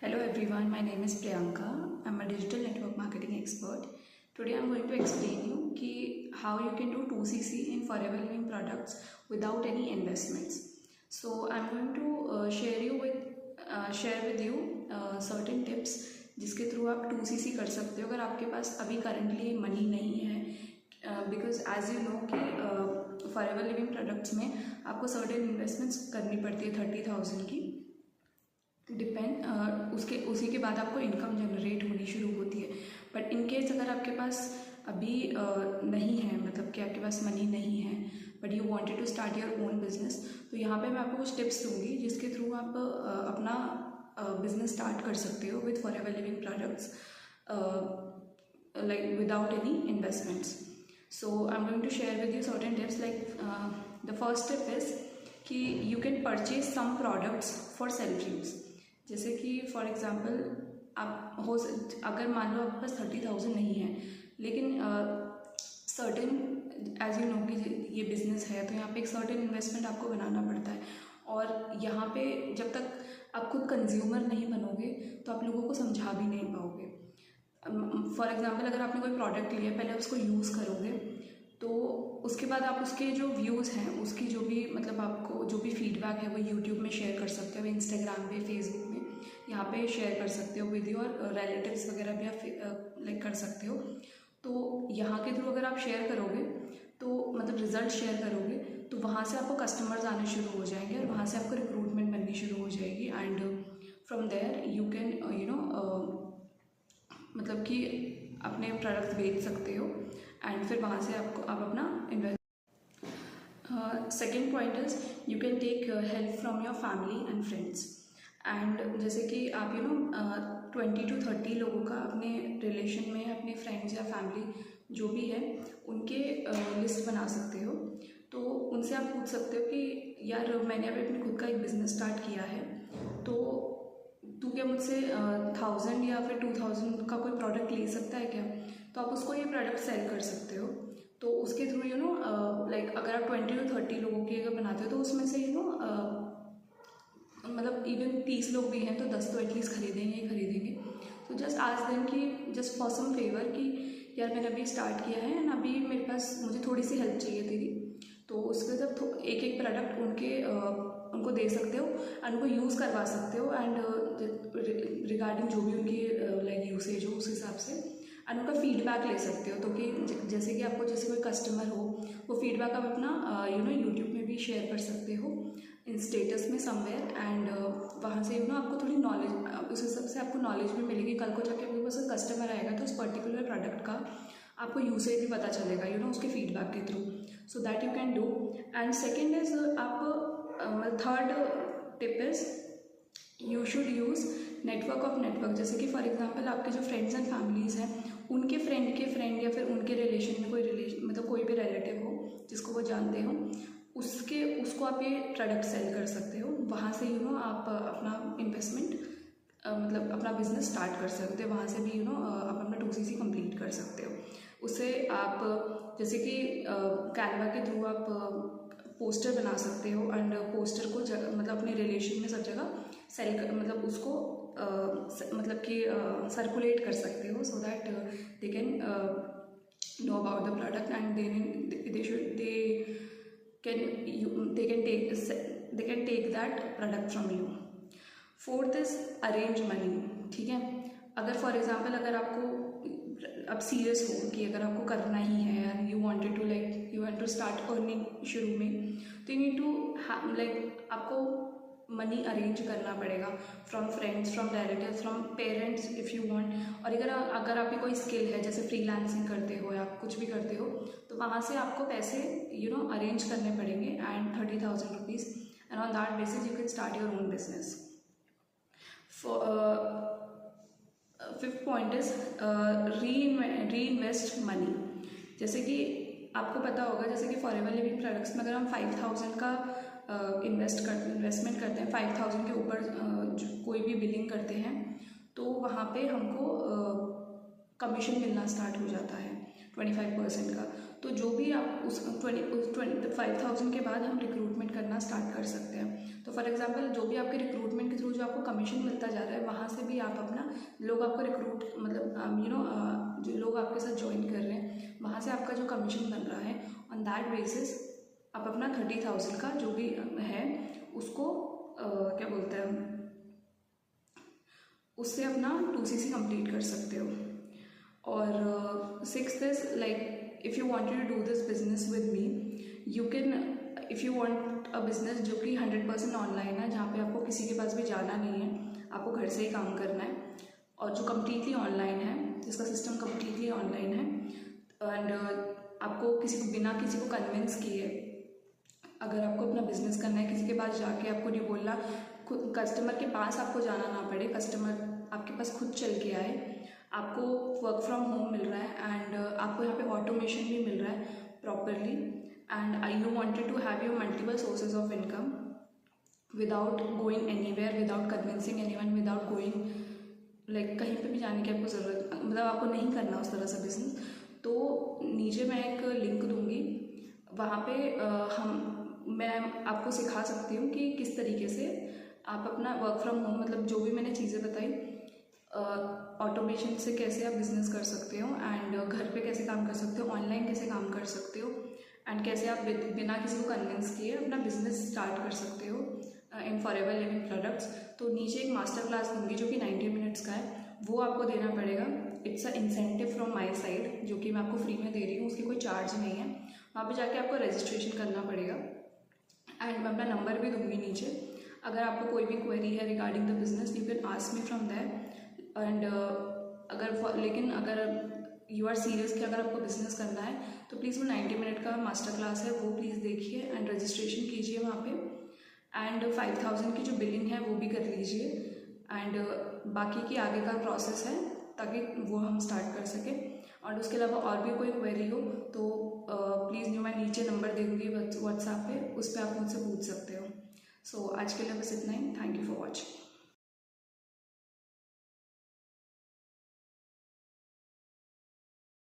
Hello everyone, my name is Priyanka. I'm a digital network marketing expert. Today I'm going to explain you how you can do 2CC in Forever Living products without any investments. So I'm going to share with you certain tips जिसके through आप 2CC कर सकते हो अगर आपके पास अभी currently money नहीं है, बिकॉज एज यू नो कि फॉरएवर लिविंग प्रोडक्ट्स में आपको सर्टेन इन्वेस्टमेंट्स करनी पड़ती है 30,000 की उसी के बाद आपको इनकम जनरेट होनी शुरू होती है। बट इन केस अगर आपके पास अभी नहीं है, मतलब कि आपके पास मनी नहीं है but you wanted to start your own business, तो यहाँ पे मैं आपको कुछ टिप्स दूंगी जिसके थ्रू आप अपना बिजनेस स्टार्ट कर सकते हो with Forever Living products like without any investments. So I am going to share with you certain tips like the first tip is कि you can purchase some products for self use. जैसे कि for example अगर मान लो आपके पास 30,000 नहीं है लेकिन certain age you know कि ये बिज़नेस है तो यहाँ पे एक सर्टेन इन्वेस्टमेंट आपको बनाना पड़ता है, और यहाँ पे जब तक आप खुद कंज्यूमर नहीं बनोगे तो आप लोगों को समझा भी नहीं पाओगे। फॉर एग्ज़ाम्पल अगर आपने कोई प्रोडक्ट लिया, पहले उसको यूज़ करोगे तो उसके बाद आप उसके जो व्यूज़ हैं, उसकी जो भी मतलब आपको जो भी फीडबैक है वो यूट्यूब में शेयर कर सकते हो, इंस्टाग्राम पे, फेसबुक में, यहाँ पे शेयर कर सकते हो विद योर रिलेटिव्स वगैरह भी आप लाइक कर सकते हो। तो यहाँ के थ्रू अगर आप शेयर करोगे तो मतलब रिजल्ट शेयर करोगे तो वहाँ से आपको कस्टमर्स आने शुरू हो जाएंगे और वहाँ से आपको रिक्रूटमेंट बननी शुरू हो जाएगी, and from there you can मतलब कि अपने प्रोडक्ट बेच सकते हो एंड फिर वहाँ से आप अपना invest. Second point is you can take help from your family and friends. And जैसे कि आप 20 to 30 लोगों का अपने रिलेशन में, अपने फ्रेंड्स या फैमिली जो भी है उनके लिस्ट बना सकते हो। तो उनसे आप पूछ सकते हो कि यार मैंने अभी अपने खुद का एक बिज़नेस स्टार्ट किया है, तो तू क्या मुझसे 1000 या फिर 2000 का कोई प्रोडक्ट ले सकता है क्या? तो आप उसको ये प्रोडक्ट सेल कर सकते हो। तो उसके थ्रू लाइक अगर आप 20 to 30 लोगों की अगर बनाते हो तो उसमें से मतलब इवन 30 लोग भी हैं तो 10 तो एटलीस्ट खरीदेंगे ही खरीदेंगे। तो जस्ट आस्क देम कि जस्ट फॉर सम फेवर कि यार मैंने अभी स्टार्ट किया है एंड अभी मेरे पास मुझे थोड़ी सी हेल्प चाहिए तेरी, तो उसके जब एक एक प्रोडक्ट उनको दे सकते हो एंड उनको यूज़ करवा सकते हो, एंड रिगार्डिंग जो भी उनकी लाइक यूसेज हो उस हिसाब से एंड उनका फीडबैक ले सकते हो। तो कि जैसे कि आपको जैसे कोई कस्टमर हो वो फीडबैक आप अपना यूट्यूब में भी शेयर कर सकते हो इन स्टेटस में समवेयर, एंड वहाँ से आपको थोड़ी नॉलेज, उस हिसाब से आपको नॉलेज भी मिलेगी। कल को जाके आपके पास कस्टमर आएगा तो उस पर्टिकुलर प्रोडक्ट का आपको यूसेज भी पता चलेगा उसके फीडबैक के through. So that you can do. And second is third tip is you should use network of network. जैसे कि फॉर एग्जांपल आपके जो फ्रेंड्स एंड फैमिलीज़ हैं उनके फ्रेंड के फ्रेंड या फिर उनके रिलेशन में कोई भी रिलेटिव हो जिसको वो जानते हो, उसको आप ये प्रोडक्ट सेल कर सकते हो। वहाँ से आप अपना इन्वेस्टमेंट मतलब अपना बिजनेस स्टार्ट कर सकते हो। वहाँ से भी आप अपना 2CC कंप्लीट कर सकते हो। उससे आप जैसे कि कैनवा के थ्रू आप पोस्टर बना सकते हो एंड पोस्टर को मतलब अपने रिलेशन में सब जगह सेल कर, मतलब उसको मतलब कि सर्कुलेट कर सकते हो, so that they can know about the product and they can take that product from you. Fourth is arrange money. ठीक है, अगर फॉर एग्जांपल अगर आपको अब सीरियस हो कि अगर आपको करना ही है and you want to start earning शुरू में, तो यू नीड टू लाइक आपको मनी अरेंज करना पड़ेगा from friends, from relatives, from parents if you want. और अगर आपकी कोई स्किल है जैसे फ्रीलांसिंग करते हो या कुछ भी करते हो तो वहाँ से आपको पैसे अरेंज करने पड़ेंगे and 30,000 rupees, and on that basis you can start your own business. Fifth point is री इन्वेस्ट मनी। जैसे कि आपको पता होगा जैसे कि फॉरएवर लिविंग प्रोडक्ट्स में अगर हम 5,000 का इन्वेस्टमेंट करते हैं, 5,000 के ऊपर कोई भी बिलिंग करते हैं तो वहाँ पे हमको कमीशन मिलना स्टार्ट हो जाता है 25% का। तो जो भी आप उस 25,000 के बाद हम रिक्रूटमेंट करना स्टार्ट कर सकते हैं। तो फॉर एग्जांपल जो भी आपके रिक्रूटमेंट के थ्रू जो आपको कमीशन मिलता जा रहा है, वहाँ से भी आप अपना लोग आपको रिक्रूट मतलब जो लोग आपके साथ ज्वाइन कर रहे हैं, वहाँ से आपका जो कमीशन बन रहा है, ऑन दैट बेसिस आप अपना 30,000 का जो भी है उसको क्या बोलते हैं, उससे अपना 2CC कंप्लीट कर सकते हो। और 6th is like if you wanted to do this business with me, you can, if you want a business जो कि 100% ऑनलाइन है, जहाँ पे आपको किसी के पास भी जाना नहीं है, आपको घर से ही काम करना है, और जो कम्प्लीटली ऑनलाइन है, जिसका सिस्टम कम्प्लीटली ऑनलाइन है, एंड आपको बिना किसी को कन्विंस किए अगर आपको अपना बिजनेस करना है, किसी के पास जाके आपको नहीं बोलना, खुद कस्टमर के पास आपको जाना ना पड़े, कस्टमर आपके पास खुद चल के आए, आपको वर्क फ्रॉम होम मिल रहा है, एंड आपको यहाँ पे ऑटोमेशन भी मिल रहा है properly, and you wanted to have your multiple sources of income without going anywhere, without convincing anyone, without going like कहीं पे भी जाने की आपको ज़रूरत, मतलब आपको नहीं करना उस तरह से बिजनेस। तो नीचे मैं एक लिंक दूंगी, वहाँ पे मैं आपको सिखा सकती हूँ कि किस तरीके से आप अपना वर्क फ्रॉम होम, मतलब जो भी मैंने चीज़ें बताई, ऑटोमेशन से कैसे आप बिज़नेस कर सकते हो, एंड घर पे कैसे काम कर सकते हो, ऑनलाइन कैसे काम कर सकते हो, एंड कैसे आप बिना किसी को कन्विंस किए अपना बिजनेस स्टार्ट कर सकते हो इन फॉरएवर लिविंग प्रोडक्ट्स। तो नीचे एक मास्टर क्लास दूंगी जो कि 90 मिनट्स का है, वो आपको देना पड़ेगा। It's a incentive from my side, जो कि मैं आपको फ्री में दे रही हूँ, उसकी कोई चार्ज नहीं है। वहाँ पे जाके आपको रजिस्ट्रेशन करना पड़ेगा, एंड मैं अपना नंबर भी दूंगी नीचे। अगर आपको कोई भी क्वेरी है regarding the business, you can ask me from there, and लेकिन अगर यू आर सीरियस कि अगर आपको बिजनेस करना है, तो प्लीज़ वो 90 मिनट का मास्टर क्लास है, वो प्लीज़ देखिए एंड रजिस्ट्रेशन कीजिए वहाँ पे, एंड 5,000 की जो बिलिंग है वो भी कर लीजिए, एंड बाकी की आगे का प्रोसेस है ताकि वो हम स्टार्ट कर सकें। और उसके अलावा और भी कोई क्वेरी हो तो प्लीज़ मैं नीचे नंबर दे दूँगी व्हाट्सएप पे, उस पर आप मुझसे पूछ सकते हो। सो आज के लिए बस इतना ही। Thank you for watching.